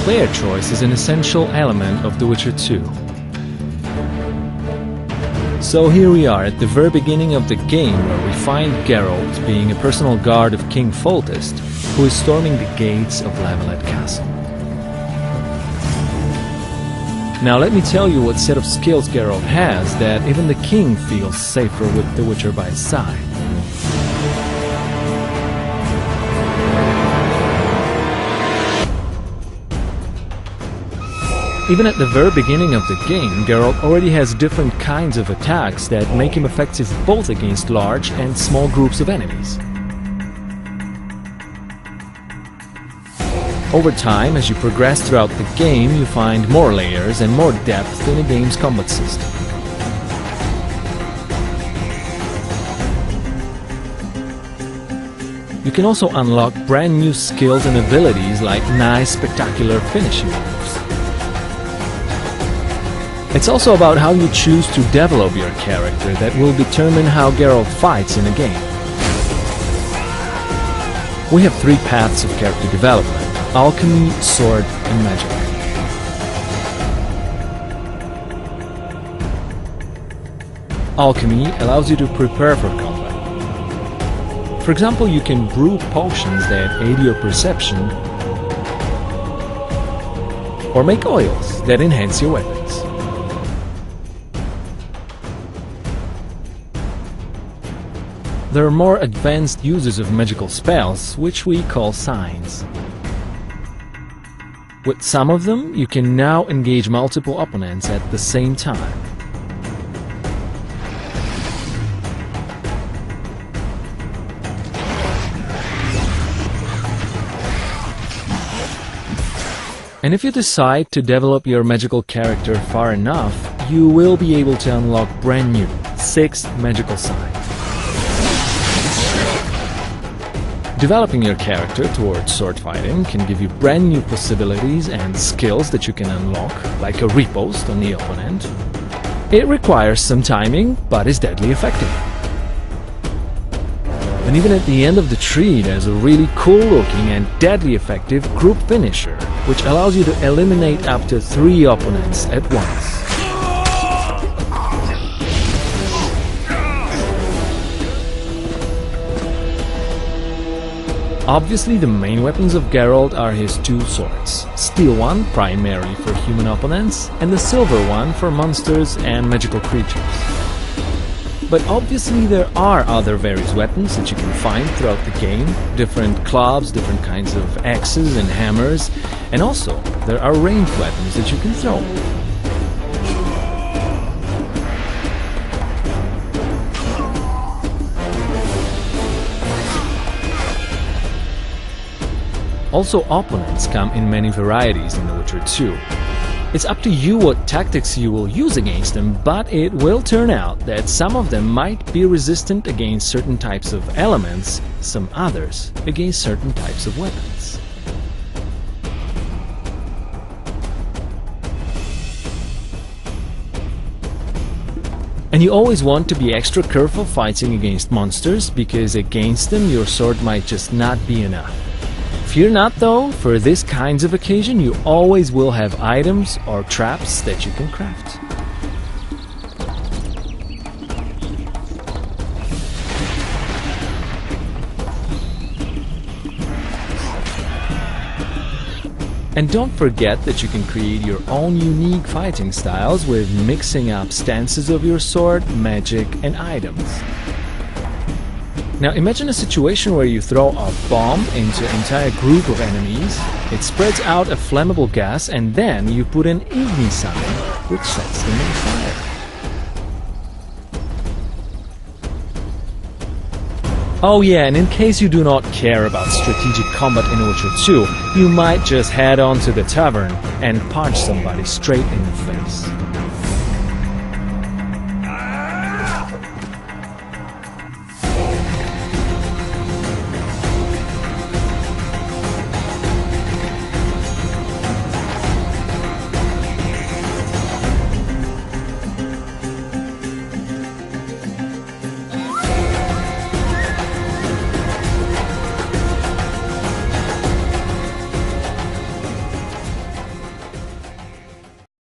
player choice is an essential element of The Witcher 2. So here we are at the very beginning of the game, where we find Geralt being a personal guard of King Foltest, who is storming the gates of Lavalette Castle. Now let me tell you what set of skills Geralt has that even the king feels safer with the Witcher by his side. Even at the very beginning of the game, Geralt already has different kinds of attacks that make him effective both against large and small groups of enemies. Over time, as you progress throughout the game, you find more layers and more depth in the game's combat system. You can also unlock brand new skills and abilities like nice, spectacular finishing moves. It's also about how you choose to develop your character that will determine how Geralt fights in a game. We have three paths of character development: alchemy, sword, and magic. Alchemy allows you to prepare for combat. For example, you can brew potions that aid your perception, or make oils that enhance your weapons. There are more advanced uses of magical spells, which we call signs. With some of them, you can now engage multiple opponents at the same time. And if you decide to develop your magical character far enough, you will be able to unlock brand new 6 magical signs. Developing your character towards sword fighting can give you brand new possibilities and skills that you can unlock, like a riposte on the opponent. It requires some timing, but is deadly effective. And even at the end of the tree, there's a really cool looking and deadly effective group finisher, which allows you to eliminate up to 3 opponents at once. Obviously, the main weapons of Geralt are his 2 swords, steel one primarily for human opponents, and the silver one for monsters and magical creatures. But obviously there are other various weapons that you can find throughout the game, different clubs, different kinds of axes and hammers, and also there are ranged weapons that you can throw. Also, opponents come in many varieties in The Witcher 2. It's up to you what tactics you will use against them, but it will turn out that some of them might be resistant against certain types of elements, some others against certain types of weapons. And you always want to be extra careful fighting against monsters, because against them your sword might just not be enough. Fear not though, for this kinds of occasion you always will have items or traps that you can craft. And don't forget that you can create your own unique fighting styles with mixing up stances of your sword, magic, and items. Now imagine a situation where you throw a bomb into an entire group of enemies, it spreads out a flammable gas, and then you put an igni sign, which sets them on fire. Oh yeah, and in case you do not care about strategic combat in Witcher 2, you might just head on to the tavern and punch somebody straight in the face.